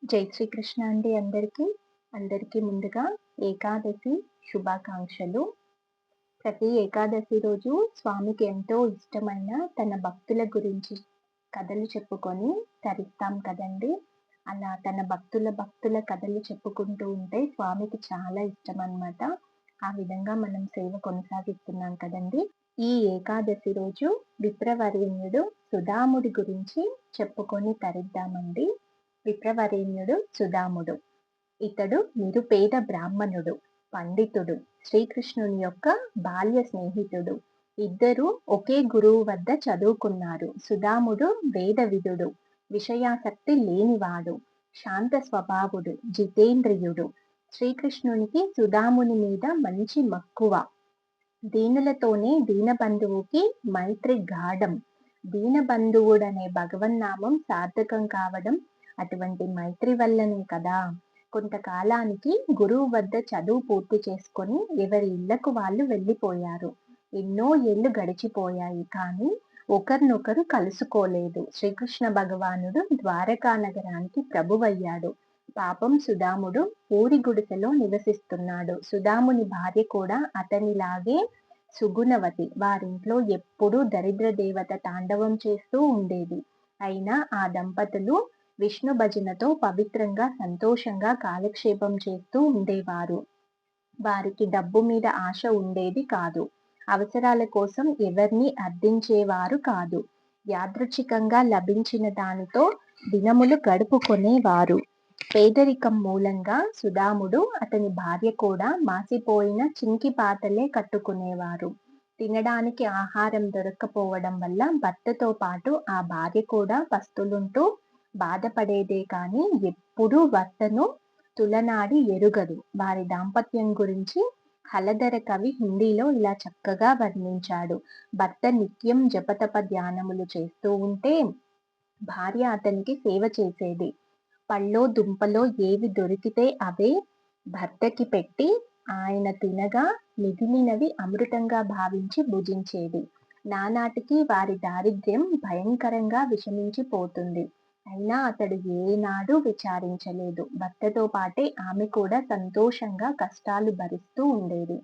జై శ్రీకృష్ణ అండి అందరికీ. అందరికీ ముందుగా ఏకాదశి శుభాకాంక్షలు. ప్రతి ఏకాదశి రోజు స్వామికి ఎంతో ఇష్టమైన తన భక్తుల గురించి కథలు చెప్పుకొని తరిస్తాం కదండి. అలా తన భక్తుల కథలు చెప్పుకుంటూ ఉంటే స్వామికి చాలా ఇష్టం అన్నమాట. ఆ విధంగా మనం సేవ కొనసాగిస్తున్నాం కదండి. ఈ ఏకాదశి రోజు విప్రవరేణ్యుడు సుధాముడి గురించి చెప్పుకొని తరిద్దామండి. విప్రవరేణ్యుడు సుధాముడు. ఇతడు నిరుపేద బ్రాహ్మణుడు, పండితుడు, శ్రీకృష్ణుని యొక్క బాల్య స్నేహితుడు. ఇద్దరూ ఒకే గురువు వద్ద చదువుకున్నారు. సుధాముడు వేదవిదుడు, విషయాసక్తి లేనివాడు, శాంత స్వభావుడు, జితేంద్రియుడు. శ్రీకృష్ణునికి సుధాముని మీద మంచి మక్కువ. దీనులతోనే దీనబంధువుకి మైత్రి గాఢం. దీనబంధువుడనే భగవన్నామం సార్థకం కావడం అటువంటి మైత్రి వల్లనే కదా. కొంతకాలానికి గురువు వద్ద చదువు పూర్తి చేసుకొని ఎవరి ఇళ్లకు వాళ్ళు వెళ్ళిపోయారు. ఎన్నో ఏళ్లు గడిచిపోయాయి, కానీ ఒకరినొకరు కలుసుకోలేదు. శ్రీకృష్ణ భగవానుడు ద్వారకా నగరానికి ప్రభువయ్యాడు. పాపం సుధాముడు ఊరి గుడిసెలో నివసిస్తున్నాడు. సుధాముని భార్య కూడా అతనిలాగే సుగుణవతి. వారింట్లో ఎప్పుడూ దరిద్ర దేవత తాండవం చేస్తూ ఉండేది. అయినా ఆ దంపతులు విష్ణు భజనతో పవిత్రంగా సంతోషంగా కాలక్షేపం చేస్తూ ఉండేవారు. వారికి డబ్బు మీద ఆశ ఉండేది కాదు. అవసరాల కోసం ఎవరిని అర్థించేవారు కాదు. యాదృచ్ఛికంగా లభించిన దానితో దినములు గడుపుకొనేవారు. పేదరికం మూలంగా సుధాముడు, అతని భార్య కూడా మాసిపోయిన చింకి పాతలే కట్టుకునేవారు. తినడానికి ఆహారం దొరక్కపోవడం వల్ల భర్తతో పాటు ఆ భార్య కూడా పస్తులుంటూ బాధపడేదే కాని ఎప్పుడూ భర్తను తులనాడి ఎరుగదు. వారి దాంపత్యం గురించి హలధర కవి హిందీలో ఇలా చక్కగా వర్ణించాడు. భర్త నిత్యం జపతప ధ్యానములు చేస్తూ ఉంటే భార్య అతనికి సేవ చేసేది. పళ్ళో దుంపలో ఏవి దొరికితే అవే భర్తకి పెట్టి ఆయన తినగా మిగిలినవి అమృతంగా భావించి భుజించేది. నానాటికి వారి దారిద్ర్యం భయంకరంగా విషమించిపోతుంది. అయినా అతడు ఏనాడు విచారించలేదు. భర్తతో పాటే ఆమె కూడా సంతోషంగా కష్టాలు భరిస్తూ ఉండేది.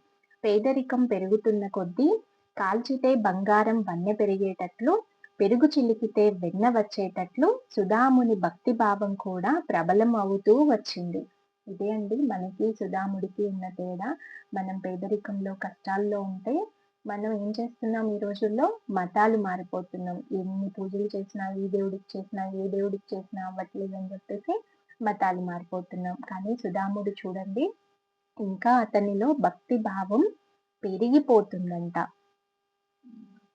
పేదరికం పెరుగుతున్న కొద్దీ కాల్చితే బంగారం వన్నె పెరిగేటట్లు, పెరుగు చిలికితే వెన్న వచ్చేటట్లు సుధాముని భక్తి భావం కూడా ప్రబలం అవుతూ వచ్చింది. ఇదే అండి మనకి సుధాముడికి ఉన్న తేడా. మనం పేదరికంలో కష్టాల్లో ఉంటే మనం ఏం చేస్తున్నాం, ఈ రోజుల్లో మతాలు మారిపోతున్నాం. ఎన్ని పూజలు చేసినా, ఈ దేవుడికి చేసినా, ఏ దేవుడికి చేసినా అవ్వట్లేదు అని చెప్పేసి మతాలు మారిపోతున్నాం. కానీ సుధాముడు చూడండి, ఇంకా అతనిలో భక్తి భావం పెరిగిపోతుందంట.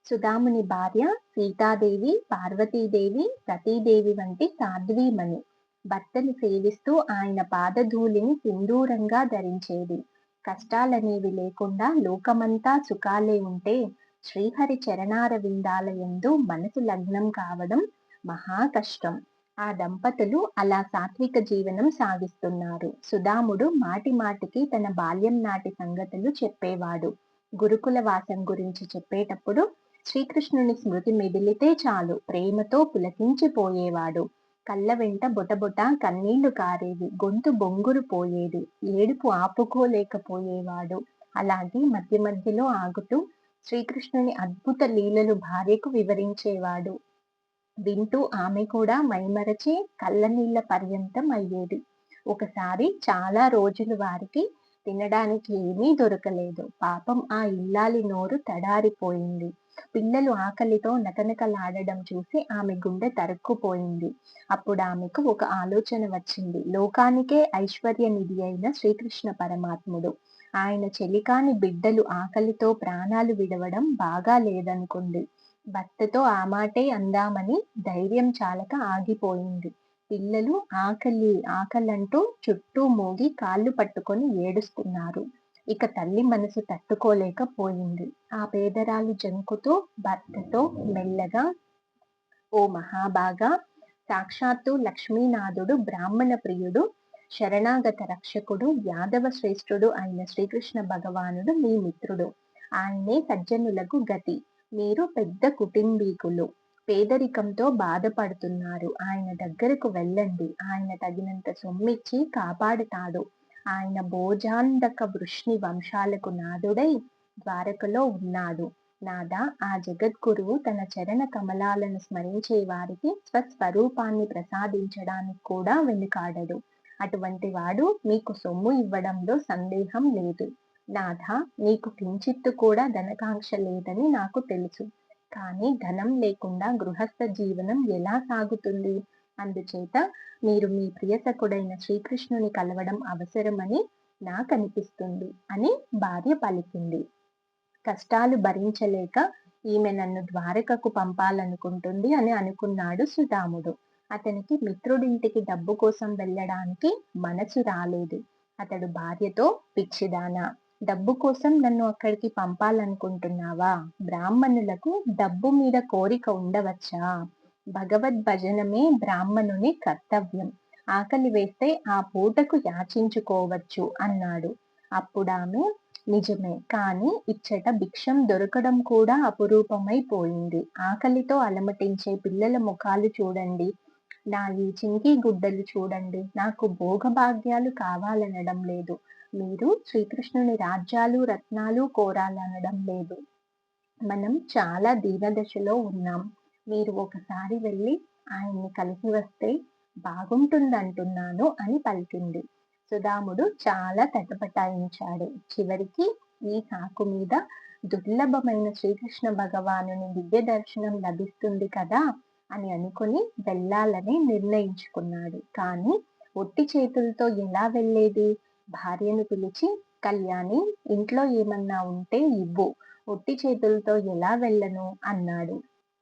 సుధాముని భార్య సీతాదేవి, పార్వతీదేవి, సతీదేవి వంటి సాధ్వీమణి. భర్తను సేవిస్తూ ఆయన పాదధూళిని సింధూరంగా ధరించేది. కష్టాలనేవి లేకుండా లోకమంతా సుఖాలే ఉంటే శ్రీహరి చరణార విందాలయందు మనసు లగ్నం కావడం మహా కష్టం. ఆ దంపతులు అలా సాత్విక జీవనం సాగిస్తున్నారు. సుధాముడు మాటి మాటికి తన బాల్యం నాటి సంగతులు చెప్పేవాడు. గురుకుల వాసం గురించి చెప్పేటప్పుడు శ్రీకృష్ణుని స్మృతి మెదిలితే చాలు ప్రేమతో పులకించిపోయేవాడు. కళ్ళ వెంట బొటబొట కన్నీళ్లు కారేవి, గొంతు బొంగురు పోయేది, ఏడుపు ఆపుకోలేకపోయేవాడు. అలాగే మధ్య మధ్యలో ఆగుతూ శ్రీకృష్ణుని అద్భుత లీలలు భార్యకు వివరించేవాడు. వింటూ ఆమె కూడా మైమరచి కళ్ళనీళ్ల పర్యంతం అయ్యేది. ఒకసారి చాలా రోజులు వారికి తినడానికి ఏమీ దొరకలేదు. పాపం ఆ ఇల్లాలి నోరు తడారిపోయింది. పిల్లలు ఆకలితో నకనకలాడడం చూసి ఆమె గుండె తరుక్కుపోయింది. అప్పుడు ఆమెకు ఒక ఆలోచన వచ్చింది. లోకానికే ఐశ్వర్య నిధి అయిన శ్రీకృష్ణ పరమాత్ముడు, ఆయన చెలికాని బిడ్డలు ఆకలితో ప్రాణాలు విడవడం బాగా లేదనుకుంది. భర్తతో ఆ మాటే అందామని ధైర్యం చాలక ఆగిపోయింది. పిల్లలు ఆకలి ఆకలంటూ చుట్టూ మోగి కాళ్ళు పట్టుకొని ఏడుస్తున్నారు. ఇక తల్లి మనసు తట్టుకోలేకపోయింది. ఆ పేదరాలు జంకుతూ భర్తతో మెల్లగా, ఓ మహాభాగా, సాక్షాత్తు లక్ష్మీనాథుడు, బ్రాహ్మణ ప్రియుడు, శరణాగత రక్షకుడు, యాదవ శ్రేష్ఠుడు అయిన శ్రీకృష్ణ భగవానుడు మీ మిత్రుడు. ఆయనే సజ్జనులకు గతి. మీరు పెద్ద కుటుంబీకులు. పేదరికంతో బాధపడుతున్నారు. ఆయన దగ్గరకు వెళ్ళండి. ఆయన తగినంత సొమ్మిచ్చి కాపాడుతాడు. ఆయన భోజాంధక వృష్ణి వంశాలకు నాథుడై ద్వారకలో ఉన్నాడు. నాథ, ఆ జగద్గురువు తన చరణ కమలాలను స్మరించే వారికి స్వస్వరూపాన్ని ప్రసాదించడానికి కూడా వెనుకాడడు. అటువంటి వాడు మీకు సొమ్ము ఇవ్వడంలో సందేహం లేదు. నాథ, నీకు కించిత్తు కూడా ధనకాంక్ష లేదని నాకు తెలుసు. కానీ ధనం లేకుండా గృహస్థ జీవనం ఎలా సాగుతుంది? అందుచేత మీరు మీ ప్రియసకుడైన శ్రీకృష్ణుని కలవడం అవసరమని నాకనిపిస్తుంది అని భార్య పలికింది. కష్టాలు భరించలేక ఈమె నన్ను ద్వారకకు పంపాలనుకుంటుంది అని అనుకున్నాడు సుధాముడు. అతనికి మిత్రుడింటికి డబ్బు కోసం వెళ్ళడానికి మనసు రాలేదు. అతడు భార్యతో, పిచ్చిదానా, డబ్బు కోసం నన్ను అక్కడికి పంపాలనుకుంటున్నావా? బ్రాహ్మణులకు డబ్బు మీద కోరిక ఉండవచ్చా? భగవద్ భజనమే బ్రాహ్మణుని కర్తవ్యం. ఆకలి వేస్తే ఆ పూటకు యాచించుకోవచ్చు అన్నాడు. అప్పుడామె, నిజమే, కానీ ఇచ్చట భిక్షం దొరకడం కూడా అపురూపమైపోయింది. ఆకలితో అలమటించే పిల్లల ముఖాలు చూడండి, నా ఈ చింకి గుడ్డలు చూడండి. నాకు భోగభాగ్యాలు కావాలనడం లేదు. మీరు శ్రీకృష్ణుని రాజ్యాలు రత్నాలు కోరాలనడం లేదు. మనం చాలా దీనదశలో ఉన్నాం. మీరు ఒకసారి వెళ్ళి ఆయన్ని కలిసి వస్తే బాగుంటుందంటున్నాను అని పలికింది. సుధాముడు చాలా తటపటాయించాడు. చివరికి ఈ సాకు మీద దుర్లభమైన శ్రీకృష్ణ భగవానుని దివ్య దర్శనం లభిస్తుంది కదా అని అనుకుని వెళ్ళాలని నిర్ణయించుకున్నాడు. కానీ ఒట్టి చేతులతో ఎలా వెళ్ళేది? భార్యను పిలిచి, కళ్యాణి, ఇంట్లో ఏమన్నా ఉంటే ఇవ్వు, ఒట్టి చేతులతో ఎలా వెళ్ళను అన్నాడు.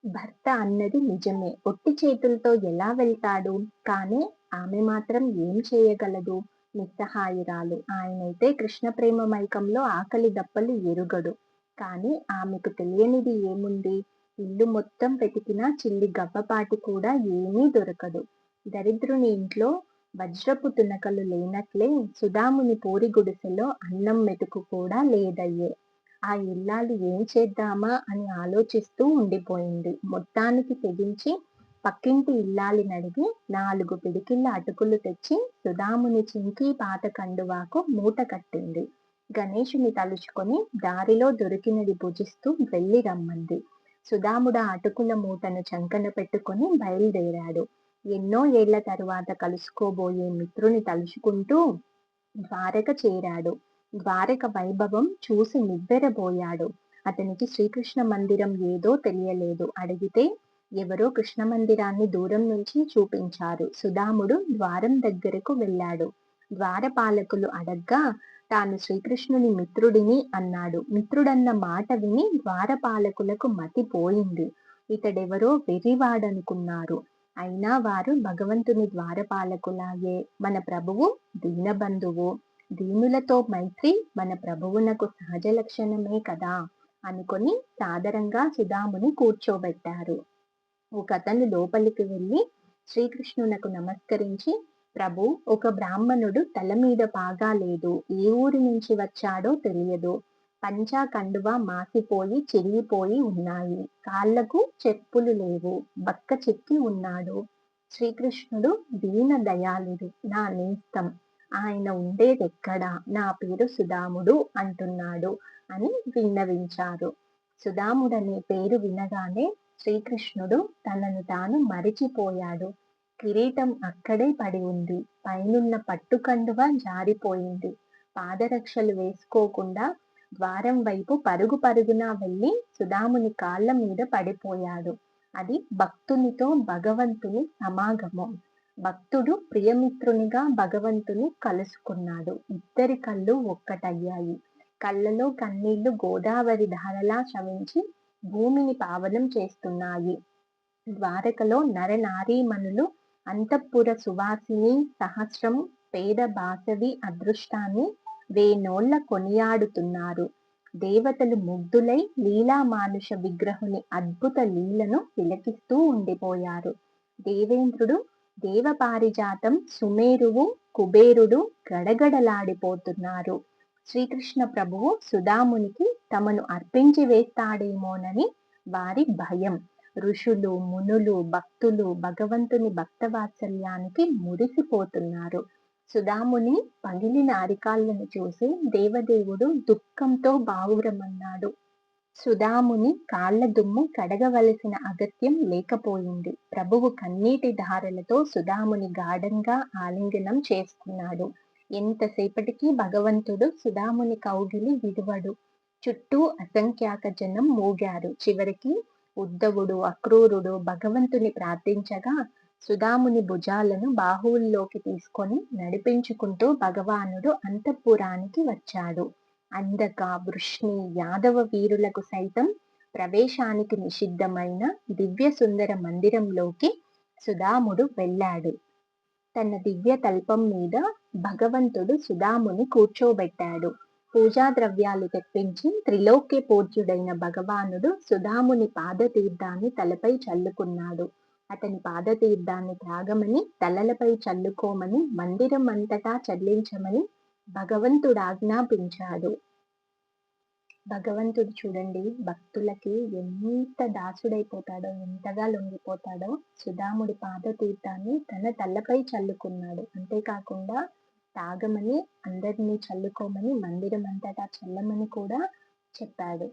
భర్త అన్నది నిజమే. ఒట్టి చేతులతో ఎలా వెళ్తాడు? కానీ ఆమె మాత్రం ఏం చేయగలదు? నిస్సహాయురాలు. ఆయనైతే కృష్ణ ప్రేమ మైకంలో ఆకలి దప్పలు ఎరుగడు. కానీ ఆమెకు తెలియనిది ఏముంది? ఇల్లు మొత్తం వెతికినా చిల్లి గవ్వపాటి కూడా ఏమీ దొరకదు. దరిద్రుని ఇంట్లో వజ్రపు తునకలు లేనట్లే సుధాముని పూరి గుడిసెలో అన్నం మెతుకు కూడా లేదయ్యే. ఆ ఇల్లాలు ఏం చేద్దామా అని ఆలోచిస్తూ ఉండిపోయింది. మొత్తానికి తెగించి పక్కింటి ఇల్లాలిని అడిగి 4 పిడికిళ్ళ అటుకులు తెచ్చి సుధాముని చింకి పాత కండువాకు మూట కట్టింది. గణేశుని తలుచుకొని దారిలో దొరికినది భుజిస్తూ వెళ్ళి రమ్మంది. సుధాముడు ఆ అటుకుల మూటను చంకన పెట్టుకొని బయలుదేరాడు. ఎన్నో ఏళ్ల తరువాత కలుసుకోబోయే మిత్రుని తలుచుకుంటూ ద్వారక చేరాడు. ద్వారక వైభవం చూసి నివ్వెరబోయాడు. అతనికి శ్రీకృష్ణ మందిరం ఏదో తెలియలేదు. అడిగితే ఎవరో కృష్ణ మందిరాన్ని దూరం నుంచి చూపించారు. సుధాముడు ద్వారం దగ్గరకు వెళ్ళాడు. ద్వారపాలకులు అడగ్గా తాను శ్రీకృష్ణుని మిత్రుడిని అన్నాడు. మిత్రుడన్న మాట విని ద్వారపాలకులకు మతిపోయింది. ఇతడెవరో వెర్రివాడనుకున్నారు. అయినా వారు భగవంతుని ద్వారపాలకులాయే. మన ప్రభువు దీనబంధువు. దీనులతో మైత్రి మన ప్రభువునకు సహజ లక్షణమే కదా అనుకొని సాదరంగా సుధాముని కూర్చోబెట్టారు. ఒకతను లోపలికి వెళ్ళి శ్రీకృష్ణునకు నమస్కరించి, ప్రభు, ఒక బ్రాహ్మణుడు తల మీద పాగా లేదు, ఏ ఊరి నుంచి వచ్చాడో తెలియదు, పంచా కండువా మాసిపోయి చిరిగిపోయి ఉన్నాయి, కాళ్లకు చెప్పులు లేవు, బక్క చెక్కి ఉన్నాడు. శ్రీకృష్ణుడు దీన దయాళుడు, నా నేస్తం, ఆయన ఉండేదెక్కడా, నా పేరు సుధాముడు అంటున్నాడు అని విన్నవించారు. సుధాముడనే పేరు వినగానే శ్రీకృష్ణుడు తనను తాను మరిచిపోయాడు. కిరీటం అక్కడే పడి ఉంది. పైనున్న పట్టుకండువ జారిపోయింది. పాదరక్షలు వేసుకోకుండా ద్వారం వైపు పరుగు పరుగున వెళ్ళి సుధాముని కాళ్ళ మీద పడిపోయాడు. అది భక్తునితో భగవంతుని సమాగమం. భక్తుడు ప్రియమిత్రునిగా భగవంతుని కలుసుకున్నాడు. ఇద్దరి కళ్ళు ఒక్కటయ్యాయి. కళ్ళలో కన్నీళ్లు గోదావరి ధారలా శవించి భూమిని పావనం చేస్తున్నాయి. ద్వారకలో నరనారీమణులు అంతఃపుర సువాసిని సహస్రం పేద బాసవి అదృష్టాన్ని వేనోళ్ల కొనియాడుతున్నారు. దేవతలు ముగ్ధులై లీలా మానుష విగ్రహుని అద్భుత లీలను తిలకిస్తూ ఉండిపోయారు. దేవేంద్రుడు, దేవపారిజాతం, సుమేరువు, కుబేరుడు గడగడలాడిపోతున్నారు. శ్రీకృష్ణ ప్రభువు సుధామునికి తమను అర్పించి వేస్తాడేమోనని వారి భయం. ఋషులు, మునులు, భక్తులు భగవంతుని భక్తవాత్సల్యానికి మురిసిపోతున్నారు. సుధాముని పగిలిన అరికాళ్లను చూసి దేవదేవుడు దుఃఖంతో బావురమన్నాడు. సుధాముని కాళ్ల దుమ్ము కడగవలసిన అగత్యం లేకపోయింది. ప్రభువు కన్నీటి ధారలతో సుధాముని గాఢంగా ఆలింగనం చేసుకున్నాడు. ఎంతసేపటికి భగవంతుడు సుధాముని కౌగిలి విడువడు. చుట్టూ అసంఖ్యాక జనం మూగారు. చివరికి ఉద్ధవుడు, అక్రూరుడు భగవంతుని ప్రార్థించగా సుధాముని భుజాలను బాహువుల్లోకి తీసుకొని నడిపించుకుంటూ భగవానుడు అంతఃపురానికి వచ్చాడు. అంధక, వృష్ణి, యాదవ వీరులకు సైతం ప్రవేశానికి నిషిద్ధమైన దివ్య సుందర మందిరంలోకి సుధాముడు వెళ్ళాడు. తన దివ్య తల్పం మీద భగవంతుడు సుధాముని కూర్చోబెట్టాడు. పూజా ద్రవ్యాలు తెప్పించి త్రిలోక్య పూజ్యుడైన భగవానుడు సుధాముని పాదతీర్థాన్ని తలపై చల్లుకున్నాడు. అతని పాదతీర్థాన్ని త్రాగమని, తలలపై చల్లుకోమని, మందిరం అంతటా చల్లించమని భగవంతుడు ఆజ్ఞాపించాడు. భగవంతుడు చూడండి భక్తులకి ఎంత దాసుడైపోతాడో, ఎంతగా లొంగిపోతాడో. సుధాముడి పాదతీర్థాన్ని తన తలపై చల్లుకున్నాడు. అంతేకాకుండా తాగమని, అందరినీ చల్లుకోమని, మందిరం అంతటా చల్లమని కూడా చెప్పాడు.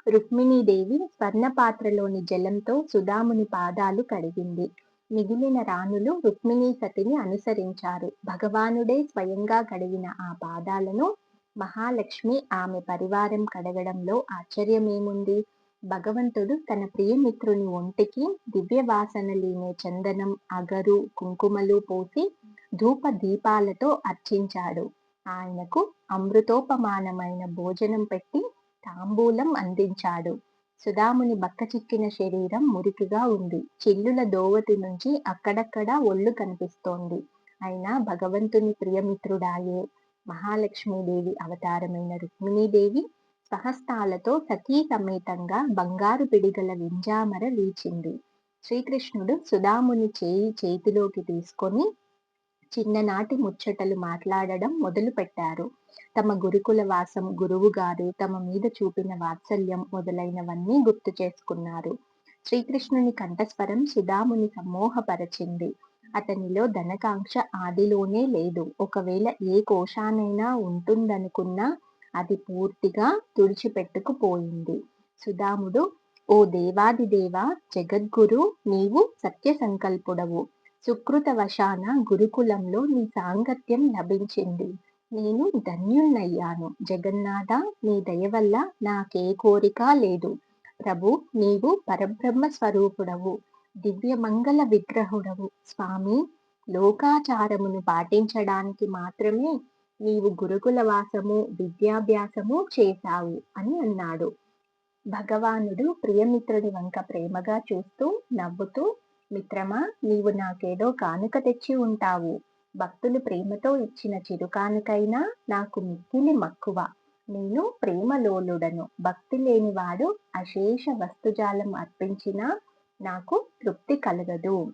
రుక్మిణీదేవి స్వర్ణ పాత్రలోని జలంతో సుధాముని పాదాలు కడిగింది. మిగిలిన రాణులు రుక్మిణీ సతిని అనుసరించారు. భగవానుడే స్వయంగా కడిగిన ఆ పాదాలను మహాలక్ష్మి ఆమె పరివారం కడగడంలో ఆశ్చర్యమేముంది? భగవంతుడు తన ప్రియమిత్రుని ఒంటికి దివ్య వాసనలీనే చందనం, అగరు, కుంకుమలు పోసి ధూప దీపాలతో అర్చించాడు. ఆయనకు అమృతోపమానమైన భోజనం పెట్టి తాంబూలం అందించాడు. సుధాముని బక్కచిక్కిన శరీరం మురికిగా ఉంది. చిల్లుల దోవతి నుంచి అక్కడక్కడ ఒళ్ళు కనిపిస్తోంది. అయినా భగవంతుని ప్రియమిత్రుడాయే మహాలక్ష్మీదేవి అవతారమైన రుక్మిణీదేవి సహస్తాలతో సతీ సమేతంగా బంగారు పిడిగల వింజామర వీచింది. శ్రీకృష్ణుడు సుధాముని చేయి చేతిలోకి తీసుకొని చిన్ననాటి ముచ్చటలు మాట్లాడడం మొదలుపెట్టారు. తమ గురుకుల వాసం, గురువుగారు తమ మీద చూపిన వాత్సల్యం మొదలైనవన్నీ గుర్తు చేసుకున్నారు. శ్రీకృష్ణుని కంఠస్వరం సుధాముని సమ్మోహపరచింది. అతనిలో ధనకాంక్ష ఆదిలోనే లేదు. ఒకవేళ ఏ కోశానైనా ఉంటుందనుకున్నా అది పూర్తిగా తుడిచిపెట్టుకుపోయింది. సుధాముడు, ఓ దేవాదిదేవ, జగద్గురు, నీవు సత్య సంకల్పుడవు. సుకృతవశాన గురుకులంలో నీ సాంగత్యం లభించింది. నేను ధన్యుణ్ణయ్యాను. జగన్నాథ, నీ దయ వల్ల నాకే కోరిక లేదు. ప్రభు, నీవు పరబ్రహ్మ స్వరూపుడవు, దివ్య మంగళ విగ్రహుడవు. స్వామి, లోకాచారమును పాటించడానికి మాత్రమే నీవు గురుకుల వాసము, విద్యాభ్యాసము చేశావు అని అన్నాడు. భగవానుడు ప్రియమిత్రుడి వంక ప్రేమగా చూస్తూ నవ్వుతూ, మిత్రమా, నీవు నాకేదో కానుక తెచ్చి ఉంటావు. భక్తులు ప్రేమతో ఇచ్చిన చిరుకానుకైనా నాకు మిక్కిలి మక్కువ. నేను ప్రేమలోలుడను. భక్తి లేనివాడు అశేష వస్తుజాలం అర్పించినా నాకు తృప్తి కలగదు.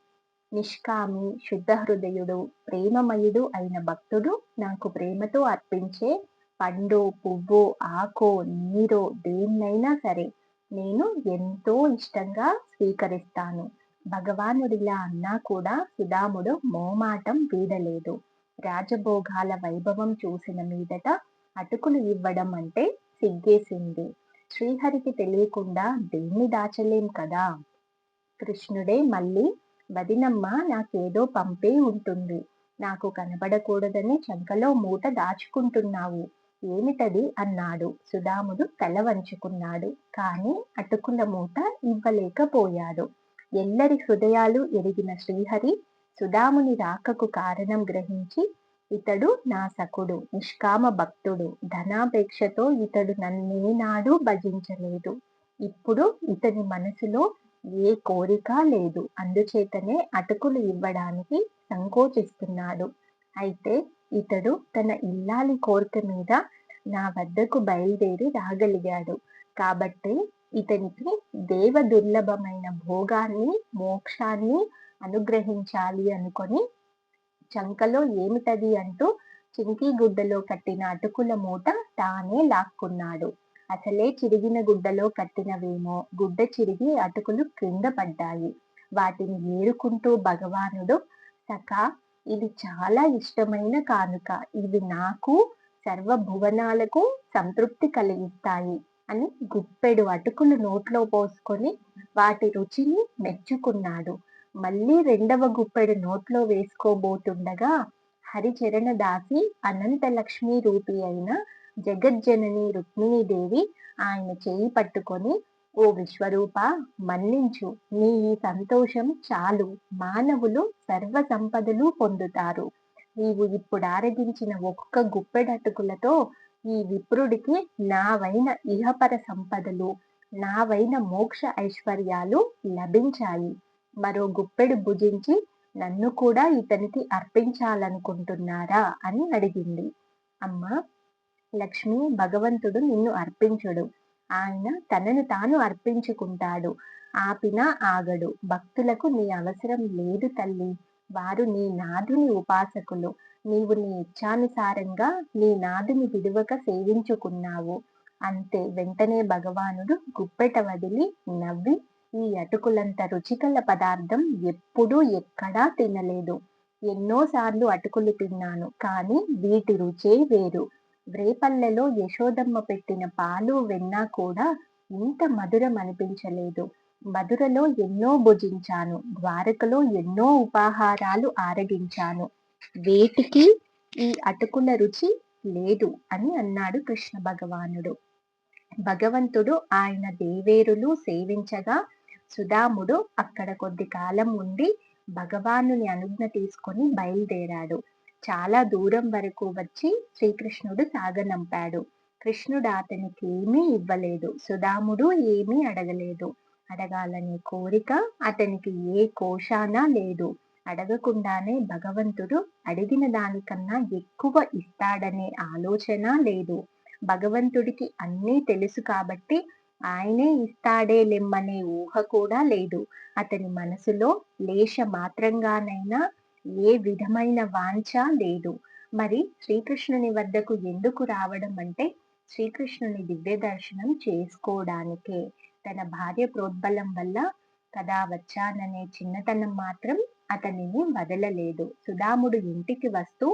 నిష్కామి, శుద్ధ హృదయుడు, ప్రేమమయుడు అయిన భక్తుడు నాకు ప్రేమతో అర్పించే పండో, పువ్వో, ఆకో, నీరో దేన్నైనా సరే నేను ఎంతో ఇష్టంగా స్వీకరిస్తాను. భగవానుడిలా అన్నా కూడా సుధాముడు మోమాటం వీడలేదు. రాజభోగాల వైభవం చూసిన మీదట అటుకులు ఇవ్వడం అంటే సిగ్గేసింది. శ్రీహరికి తెలియకుండా దేన్ని దాచలేం కదా. కృష్ణుడే మళ్ళీ, వదినమ్మ నాకేదో పంపే ఉంటుంది. నాకు కనబడకూడదని చంకలో మూట దాచుకుంటున్నావు. ఏమిటది అన్నాడు. సుధాముడు తల వంచుకున్నాడు. కాని అటుకుల మూట ఇవ్వలేకపోయాడు. ఎల్లరి హృదయాలు ఎరిగిన శ్రీహరి సుధాముని రాకకు కారణం గ్రహించి, ఇతడు నా సకుడు, నిష్కామ భక్తుడు. ధనాపేక్షతో ఇతడు నన్నేనాడు భజించలేదు. ఇప్పుడు ఇతని మనసులో ఏ కోరిక లేదు. అందుచేతనే అటుకులు ఇవ్వడానికి సంకోచిస్తున్నాడు. అయితే ఇతడు తన ఇల్లాలి కోరిక మీద నా వద్దకు బయలుదేరి రాగలిగాడు. కాబట్టి ఇతనికి దేవ దుర్లభమైన భోగాన్ని, మోక్షాన్ని అనుగ్రహించాలి అనుకొని చంకలో ఏమిటది అంటూ చింకీ గుడ్డలో కట్టిన అటుకుల మూట తానే లాక్కున్నాడు. అసలే చిరిగిన గుడ్డలో కట్టినవేమో, గుడ్డ చిరిగి అటుకులు క్రింద పడ్డాయి. వాటిని ఏరుకుంటూ భగవానుడు, సఖా, ఇది చాలా ఇష్టమైన కానుక. ఇవి నాకు, సర్వభువనాలకు సంతృప్తి కలిగిస్తాయి అని గుప్పెడు అటుకులు నోట్లో పోసుకొని వాటి రుచిని మెచ్చుకున్నాడు. మళ్ళీ రెండవ గుప్పెడు నోట్లో వేసుకోబోతుండగా హరిచరణ దాసి అనంత లక్ష్మీ రూపి అయిన జగజ్జనని రుక్మిణీదేవి ఆయన చేయి పట్టుకొని, ఓ విశ్వరూప, మన్నించు, నీ ఈ సంతోషం చాలు, మానవులు సర్వ సంపదలు పొందుతారు. నీవు ఇప్పుడు ఆరగించిన ఒక్క గుప్పెడటుకులతో ఈ విప్రుడికి నావైన ఇహపర సంపదలు, నావైన మోక్ష ఐశ్వర్యాలు లభించాయి. మరో గుప్పెడు భుజించి నన్ను కూడా ఇతనికి అర్పించాలనుకుంటున్నారా అని అడిగింది. అమ్మా లక్ష్మి, భగవంతుడు నిన్ను అర్పించడు. ఆయన తనను తాను అర్పించుకుంటాడు. ఆపినా ఆగడు. భక్తులకు నీ అవసరం లేదు తల్లి. వారు నీ నాథుని ఉపాసకులు. నీవు నీ ఇచ్ఛానుసారంగా నీ నాథుని విడువక సేవించుకున్నావు. అంతే. వెంటనే భగవానుడు గుప్పెట వదిలి నవ్వి, ఈ అటుకులంత రుచికల పదార్థం ఎప్పుడూ ఎక్కడా తినలేదు. ఎన్నోసార్లు అటుకులు తిన్నాను, కానీ వీటి రుచే వేరు. రేపల్లెలో యశోదమ్మ పెట్టిన పాలు వెన్న కూడా ఇంత మధురం అనిపించలేదు. మధురలో ఎన్నో భుజించాను, ద్వారకలో ఎన్నో ఉపాహారాలు ఆరగించాను, వేటికి ఈ అటుకుల రుచి లేదు అని అన్నాడు కృష్ణ భగవానుడు. భగవంతుడు ఆయన దేవేరులు సేవించగా సుదాముడు అక్కడ కొద్ది కాలం ఉండి భగవానుని అనుజ్ఞ తీసుకొని బయలుదేరాడు. చాలా దూరం వరకు వచ్చి శ్రీకృష్ణుడు సాగనంపాడు. కృష్ణుడు అతనికి ఏమీ ఇవ్వలేదు. సుదాముడు ఏమీ అడగలేదు. అడగాలనే కోరిక అతనికి ఏ కోశానా లేదు. అడగకుండానే భగవంతుడు అడిగిన దానికన్నా ఎక్కువ ఇస్తాడనే ఆలోచన లేదు. భగవంతుడికి అన్నీ తెలుసు కాబట్టి ఆయనే ఇస్తాడే లెమ్మనే ఊహ కూడా లేదు. అతని మనసులో లేశ మాత్రంగానైనా ఏ విధమైన వాంఛ లేదు. మరి శ్రీకృష్ణుని వద్దకు ఎందుకు రావడం అంటే, శ్రీకృష్ణుని దివ్య దర్శనం చేసుకోవడానికే. తన భార్య ప్రోద్బలం వల్ల కదా వచ్చాననే చిన్నతనం మాత్రం అతనిని వదలలేదు. సుదాముడు ఇంటికి వస్తూ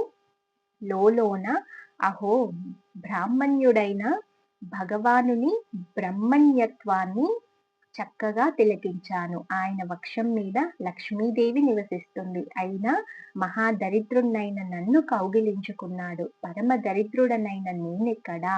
లోలోన, అహో, బ్రాహ్మణ్యుడైన భగవానుని బ్రహ్మణ్యత్వాన్ని చక్కగా తిలకించాను. ఆయన వక్షం మీద లక్ష్మీదేవి నివసిస్తుంది. అయినా మహాదరిద్రుడైన నన్ను కౌగిలించుకున్నాడు. పరమ దరిద్రుడనైన నేనెక్కడా?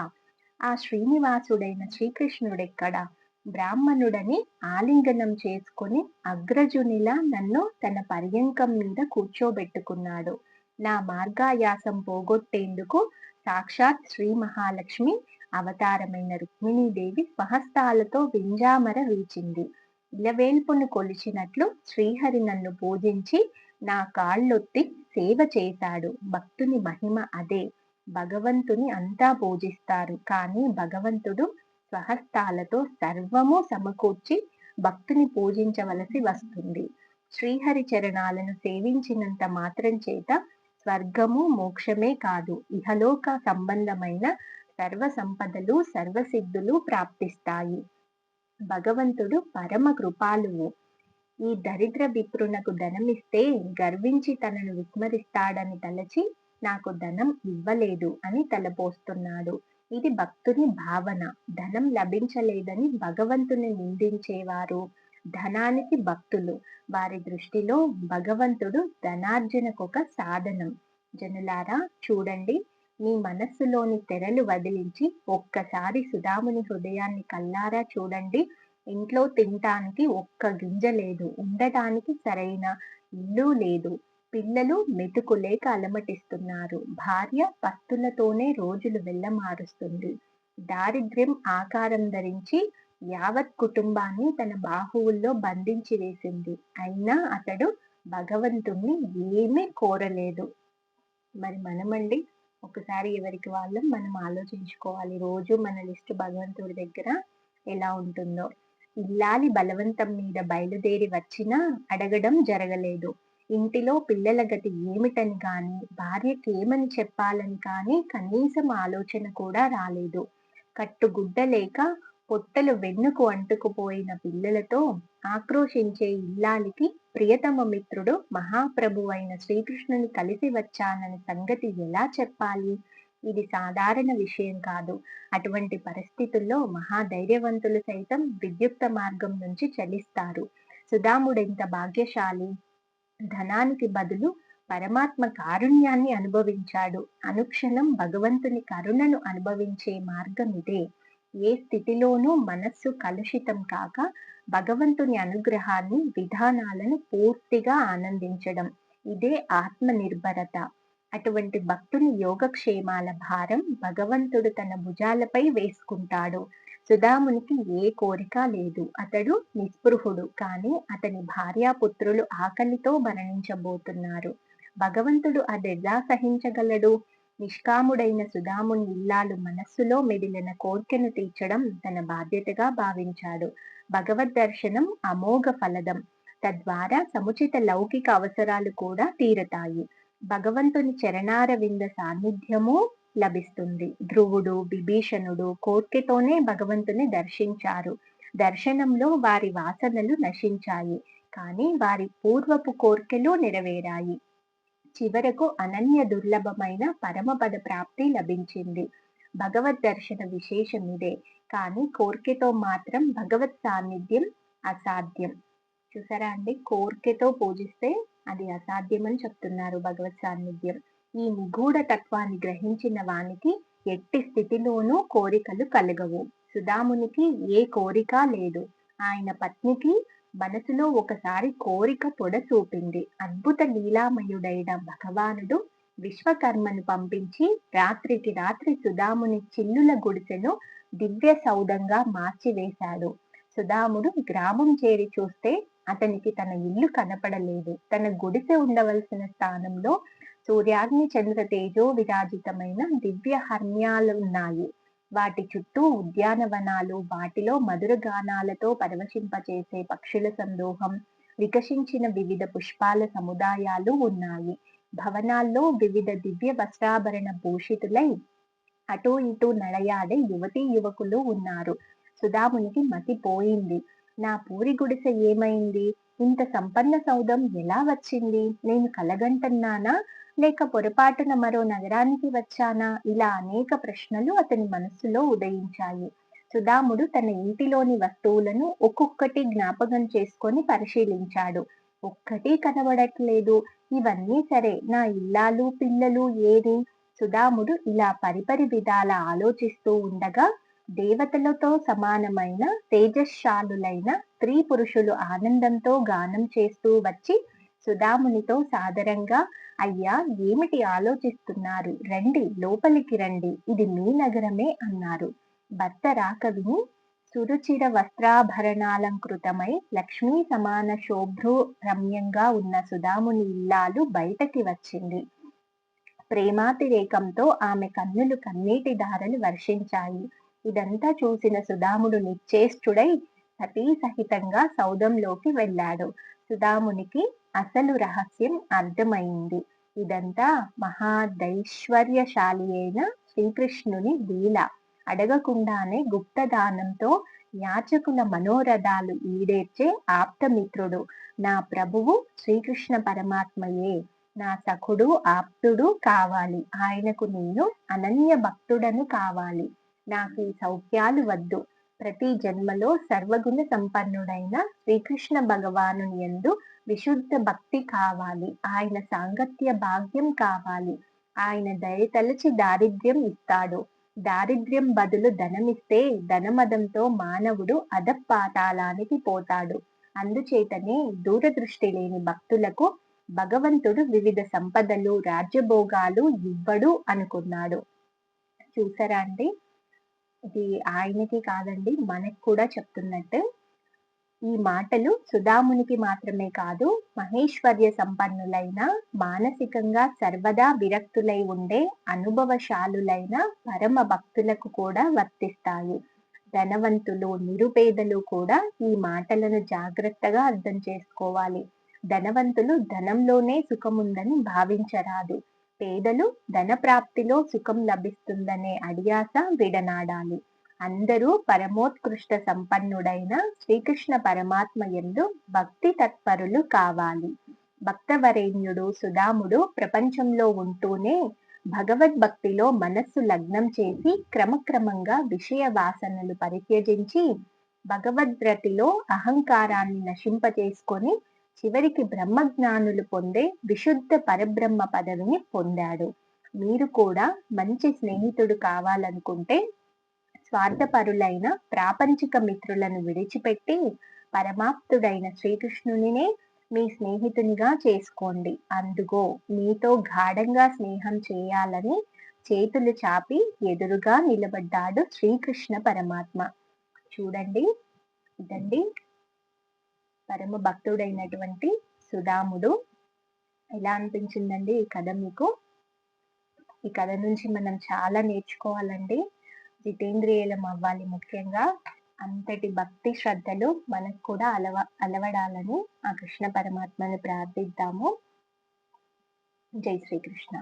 ఆ శ్రీనివాసుడైన శ్రీకృష్ణుడెక్కడా? బ్రాహ్మణుడని ఆలింగనం చేసుకుని అగ్రజునిలా నన్ను తన పర్యంకం మీద కూర్చోబెట్టుకున్నాడు. నా మార్గాయాసం పోగొట్టేందుకు సాక్షాత్ శ్రీ మహాలక్ష్మి అవతారమైన రుక్మిణీదేవి స్వహస్తాలతో వింజామర వీచింది. ఇలవేల్పును కొలిచినట్లు శ్రీహరి నన్ను పూజించి నా కాళ్ళొత్తి సేవ చేశాడు. భక్తుని మహిమ అదే. భగవంతుని అంతా పూజిస్తారు, కానీ భగవంతుడు స్వహస్తాలతో సర్వము సమకూర్చి భక్తుని పూజించవలసి వస్తుంది. శ్రీహరి చరణాలను సేవించినంత మాత్రం చేత స్వర్గము మోక్షమే కాదు, ఇహలోక సంబంధమైన సర్వ సంపదలు సర్వసిద్ధులు ప్రాప్తిస్తాయి. భగవంతుడు పరమ కృపాలువు. ఈ దరిద్ర విప్రునకు ధనమిస్తే గర్వించి తనను విస్మరిస్తాడని తలచి నాకు ధనం ఇవ్వలేదు అని తలపోస్తున్నాడు. ఇది భక్తుని భావన. ధనం లభించలేదని భగవంతుని నిందించేవారు ధనానికి భక్తులు. వారి దృష్టిలో భగవంతుడు ధనార్జనకొక సాధనం. జనులారా చూడండి, మీ మనస్సులోని తెరలు వదిలించి ఒక్కసారి సుదాముని హృదయాన్ని కల్లారా చూడండి. ఇంట్లో తినటానికి ఒక్క గింజ లేదు, ఉండటానికి సరైన ఇల్లు లేదు, పిల్లలు మెతుకు లేక అలమటిస్తున్నారు, భార్య పస్తులతోనే రోజులు వెళ్ళమారుస్తుంది, దారిద్ర్యం ఆకారం ధరించి యావత్ కుటుంబాన్ని తన బాహువుల్లో బంధించి వేసింది. అయినా అతడు భగవంతుణ్ణి ఏమీ కోరలేదు. మరి మనమండి, ఒకసారి ఎవరికి వాళ్ళం మనం ఆలోచించుకోవాలి. రోజు మన లిస్టు భగవంతుడి దగ్గర ఎలా ఉంటుందో. ఇల్లాలి బలవంతం మీద బయలుదేరి వచ్చినా అడగడం జరగలేదు. ఇంటిలో పిల్లల గతి ఏమిటని కానీ, భార్యకి ఏమని చెప్పాలని కానీ కనీసం ఆలోచన కూడా రాలేదు. కట్టుగుడ్డ లేక పొట్టలు వెన్నుకు అంటుకుపోయిన పిల్లలతో ఆక్రోశించే ఇల్లాలికి ప్రియతమ మిత్రుడు మహాప్రభువైన శ్రీకృష్ణుని కలిసి వచ్చానని సంగతి ఎలా చెప్పాలి? ఇది సాధారణ విషయం కాదు. అటువంటి పరిస్థితుల్లో మహాధైర్యవంతులు సైతం విద్యుక్త మార్గం నుంచి చలిస్తారు. సుదాముడెంత భాగ్యశాలి! ధనానికి బదులు పరమాత్మ కారుణ్యాన్ని అనుభవించాడు. అనుక్షణం భగవంతుని కరుణను అనుభవించే మార్గం ఇదే. ఏ స్థితిలోనూ మనస్సు కలుషితం కాక భగవంతుని అనుగ్రహాన్ని, విధానాలను పూర్తిగా ఆనందించడం. ఇదే ఆత్మ నిర్భరత. అటువంటి భక్తుని యోగక్షేమాల భారం భగవంతుడు తన భుజాలపై వేసుకుంటాడు. సుదామునికి ఏ కోరిక లేదు. అతడు నిస్పృహుడు. కానీ అతని భార్యాపుత్రులు ఆకలితో మరణించబోతున్నారు. భగవంతుడు అదెలా సహించగలడు? నిష్కాముడైన సుదాముని ఇల్లాలు మనస్సులో మెదిలిన కోర్కెను తీర్చడం తన బాధ్యతగా భావించాడు. భగవద్ దర్శనం అమోఘ ఫలదం. తద్వారా సముచిత లౌకిక అవసరాలు కూడా తీరతాయి. భగవంతుని చరణారవింద సాన్నిధ్యము లభిస్తుంది. ధ్రువుడు, విభీషణుడు కోర్కెతోనే భగవంతుని దర్శించారు. దర్శనంలో వారి వాసనలు నశించాయి, కానీ వారి పూర్వపు కోర్కెలు నెరవేరాయి. చివరకు అనన్య దుర్లభమైన పరమపద ప్రాప్తి లభించింది. భగవద్ దర్శన విశేషమిదే. కానీ కోర్కెతో మాత్రం భగవత్ సాన్నిధ్యం అసాధ్యం. చూసారా అండి, కోర్కెతో పూజిస్తే అది అసాధ్యమని చెప్తున్నారు భగవత్ సాన్నిధ్యం. ఈ నిగూఢ తత్వాన్ని గ్రహించిన వానికి ఎట్టి స్థితిలోనూ కోరికలు కలగవు. సుదామునికి ఏ కోరిక లేదు. ఆయన పత్నికి మనసులో ఒకసారి కోరిక పొడ చూపింది. అద్భుత లీలామయుడైన భగవానుడు విశ్వకర్మను పంపించి రాత్రికి రాత్రి సుదాముని చిల్లుల గుడిసెను దివ్య సౌధంగా మార్చివేశాడు. సుదాముడు గ్రామం చేరి చూస్తే అతనికి తన ఇల్లు కనపడలేదు. తన గుడిసె ఉండవలసిన స్థానంలో సూర్యాగ్ని చంద్ర తేజో విరాజితమైన దివ్య హర్మ్యాలున్నాయి. వాటి చుట్టూ ఉద్యానవనాలు, వాటిలో మధుర గానాలతో పరవశింపచేసే పక్షుల సందోహం, వికసించిన వివిధ పుష్పాల సముదాయాలు ఉన్నాయి. భవనాల్లో వివిధ దివ్య వస్త్రాభరణ భూషితులై అటూ ఇటూ నడయాడే యువతీ యువకులు ఉన్నారు. సుదామునికి మతిపోయింది. నా పూరి గుడిసె ఏమైంది? ఇంత సంపన్న సౌధం ఎలా వచ్చింది? నేను కలగంటన్నానా, లేక పొరపాటున మరో నగరానికి వచ్చానా? ఇలా అనేక ప్రశ్నలు అతని మనస్సులో ఉదయించాయి. సుదాముడు తన ఇంటిలోని వస్తువులను ఒక్కొక్కటి జ్ఞాపకం చేసుకొని పరిశీలించాడు. ఒక్కటి కనబడట్లేదు. ఇవన్నీ సరే, నా ఇల్లాలు పిల్లలు ఏరి? సుదాముడు ఇలా పరిపరి విధాల ఆలోచిస్తూ ఉండగా దేవతలతో సమానమైన తేజశ్శాలులైన స్త్రీ పురుషులు ఆనందంతో గానం చేస్తూ వచ్చి సుదామునితో సాదరంగా, అయ్యా, ఏమిటి ఆలోచిస్తున్నారు? రండి, లోపలికి రండి, ఇది మీ నగరమే అన్నారు. భర్త రాక విని సురుచిర వస్త్రాభరణాలంకృతమై లక్ష్మీ సమాన శోభ్రో రమ్యంగా ఉన్న సుదాముని ఇల్లాలు బయటకి వచ్చింది. ప్రేమాతిరేకంతో ఆమె కన్నులు కన్నీటి ధారలు వర్షించాయి. ఇదంతా చూసిన సుదాముడు నిశ్చేష్టుడై సతీ సహితంగా సౌధంలోకి వెళ్ళాడు. సుదామునికి అసలు రహస్యం అర్థమైంది. ఇదంతా మహాదైశ్వర్యశాలి అయిన శ్రీకృష్ణుని లీల. అడగకుండానే గుప్తదానంతో యాచకుల మనోరథాలు ఈడేర్చే ఆప్తమిత్రుడు నా ప్రభువు శ్రీకృష్ణ పరమాత్మయే. నా సఖుడు, ఆప్తుడు కావాలి. ఆయనకు నేను అనన్య భక్తుడను కావాలి. నాకు ఈ సౌఖ్యాలు వద్దు. ప్రతి జన్మలో సర్వగుణ సంపన్నుడైన శ్రీకృష్ణ భగవానుని యందు విశుద్ధ భక్తి కావాలి. ఆయన సాంగత్య భాగ్యం కావాలి. ఆయన దయతలచి దారిద్ర్యం ఇస్తాడు. దారిద్ర్యం బదులు ధనమిస్తే ధనమదంతో మానవుడు అధపాతాళానికి పోతాడు. అందుచేతనే దూరదృష్టి లేని భక్తులకు భగవంతుడు వివిధ సంపదలు, రాజ్యభోగాలు ఇవ్వడు అనుకున్నాడు. చూసారా అండి, ఇది ఆయనకి కాదండి, మనకు కూడా చెప్తున్నట్టు. ఈ మాటలు సుదామునికి మాత్రమే కాదు, మహేశ్వర్య సంపన్నులైన, మానసికంగా సర్వదా విరక్తులై ఉండే అనుభవశాలులైన పరమ భక్తులకు కూడా వర్తిస్తాయి. ధనవంతులు, నిరుపేదలు కూడా ఈ మాటలను జాగ్రత్తగా అర్థం చేసుకోవాలి. ధనవంతులు ధనంలోనే సుఖముందని భావించరాదు. పేదలు ధన ప్రాప్తిలో సుఖం లభిస్తుందనే అడియాస విడనాడాలి. అందరూ పరమోత్కృష్ట సంపన్నుడైన శ్రీకృష్ణ పరమాత్మ యందు భక్తి తత్పరులు కావాలి. భక్తవరేణ్యుడు సుదాముడు ప్రపంచంలో ఉంటూనే భగవద్భక్తిలో మనస్సు లగ్నం చేసి క్రమక్రమంగా విషయ వాసనలు పరిత్యజించి భగవద్రతిలో అహంకారాన్ని నశింపచేసుకొని చివరికి బ్రహ్మజ్ఞానులు పొందే విశుద్ధ పరబ్రహ్మ పదవిని పొందాడు. మీరు కూడా మంచి స్నేహితుడు కావాలనుకుంటే స్వార్థపరులైన ప్రాపంచిక మిత్రులను విడిచిపెట్టి పరమాప్తుడైన శ్రీకృష్ణునినే మీ స్నేహితునిగా చేసుకోండి. అందుగో మీతో గాఢంగా స్నేహం చేయాలని చేతులు చాపి ఎదురుగా నిలబడ్డాడు శ్రీకృష్ణ పరమాత్మ. చూడండి, ఇదండి పరమ భక్తుడైనటువంటి సుదాముడు. ఎలా అనిపించిందండి ఈ కథ మీకు? ఈ కథ నుంచి మనం చాలా నేర్చుకోవాలండి. జితేంద్రియులం అవ్వాలి. ముఖ్యంగా అంతటి భక్తి శ్రద్ధలు మనకు కూడా అలవడాలని ఆ కృష్ణ పరమాత్మను ప్రార్థిద్దాము. జై శ్రీకృష్ణ.